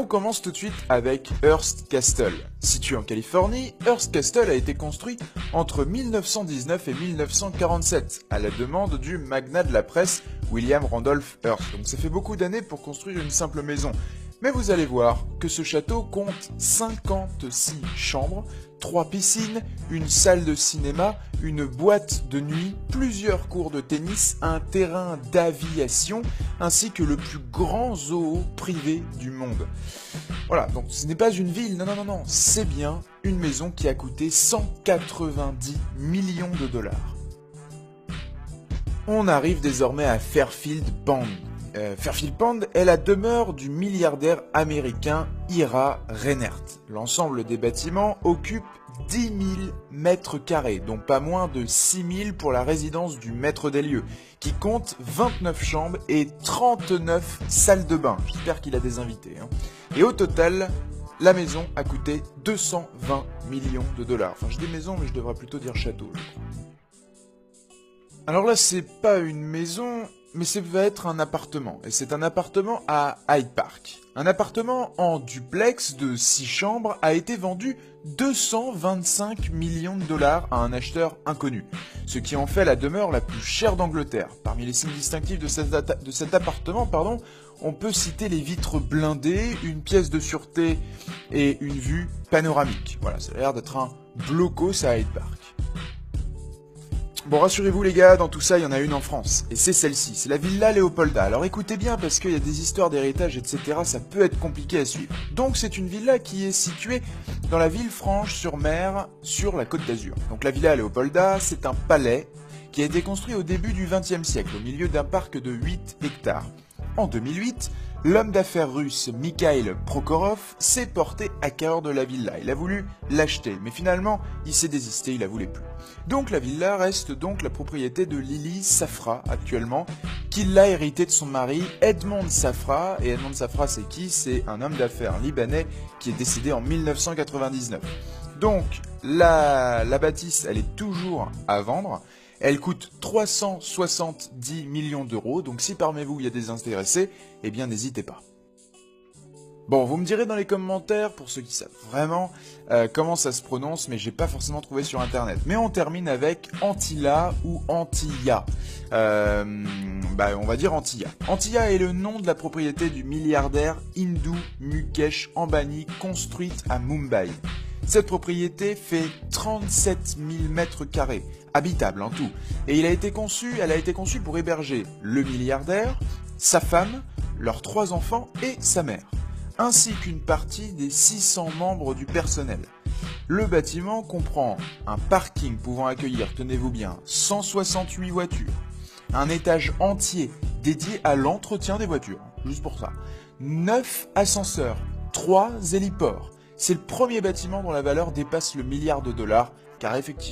On commence tout de suite avec Hearst Castle. Situé en Californie, Hearst Castle a été construit entre 1919 et 1947 à la demande du magnat de la presse William Randolph Hearst. Donc ça fait beaucoup d'années pour construire une simple maison. Mais vous allez voir que ce château compte 56 chambres, 3 piscines, une salle de cinéma, une boîte de nuit, plusieurs cours de tennis, un terrain d'aviation, ainsi que le plus grand zoo privé du monde. Voilà, donc ce n'est pas une ville, non, c'est bien une maison qui a coûté 190 millions de dollars. On arrive désormais à Fairfield Pond. Fairfield Pond est la demeure du milliardaire américain Ira Reinert. L'ensemble des bâtiments occupe 10 000 mètres carrés, dont pas moins de 6 000 pour la résidence du maître des lieux, qui compte 29 chambres et 39 salles de bain. J'espère qu'il a des invités. Et au total, la maison a coûté 220 millions de dollars. Enfin, je dis maison, mais je devrais plutôt dire château, je crois. Alors là, c'est pas une maison, mais ça va être un appartement. Et c'est un appartement à Hyde Park. Un appartement en duplex de 6 chambres a été vendu 225 millions de dollars à un acheteur inconnu. Ce qui en fait la demeure la plus chère d'Angleterre. Parmi les signes distinctifs de cet appartement, on peut citer les vitres blindées, une pièce de sûreté et une vue panoramique. Voilà, ça a l'air d'être un blocos à Hyde Park. Bon, rassurez-vous les gars, dans tout ça, il y en a une en France. Et c'est celle-ci, c'est la Villa Leopolda. Alors écoutez bien, parce qu'il y a des histoires d'héritage, etc., ça peut être compliqué à suivre. Donc c'est une villa qui est située dans la Villefranche-sur-Mer, sur la Côte d'Azur. Donc la Villa Leopolda, c'est un palais qui a été construit au début du XXe siècle, au milieu d'un parc de 8 hectares. En 2008, l'homme d'affaires russe Mikhail Prokhorov s'est porté acquéreur de la villa. Il a voulu l'acheter, mais finalement, il s'est désisté, il la voulait plus. Donc la villa reste donc la propriété de Lily Safra actuellement, qui l'a hérité de son mari Edmond Safra. Et Edmond Safra, c'est qui? C'est un homme d'affaires libanais qui est décédé en 1999. Donc la bâtisse, elle est toujours à vendre. Elle coûte 370 millions d'euros, donc si parmi vous il y a des intéressés, eh bien n'hésitez pas. Bon, vous me direz dans les commentaires, pour ceux qui savent vraiment, comment ça se prononce, mais j'ai pas forcément trouvé sur internet. Mais on termine avec Antilla ou Antilla. On va dire Antilla. Antilla est le nom de la propriété du milliardaire Hindu Mukesh Ambani, construite à Mumbai. Cette propriété fait 37 000 mètres carrés, habitable en tout, et elle a été conçue pour héberger le milliardaire, sa femme, leurs 3 enfants et sa mère, ainsi qu'une partie des 600 membres du personnel. Le bâtiment comprend un parking pouvant accueillir, tenez-vous bien, 168 voitures, un étage entier dédié à l'entretien des voitures, juste pour ça, 9 ascenseurs, 3 héliports. C'est le premier bâtiment dont la valeur dépasse le milliard de dollars, car effectivement,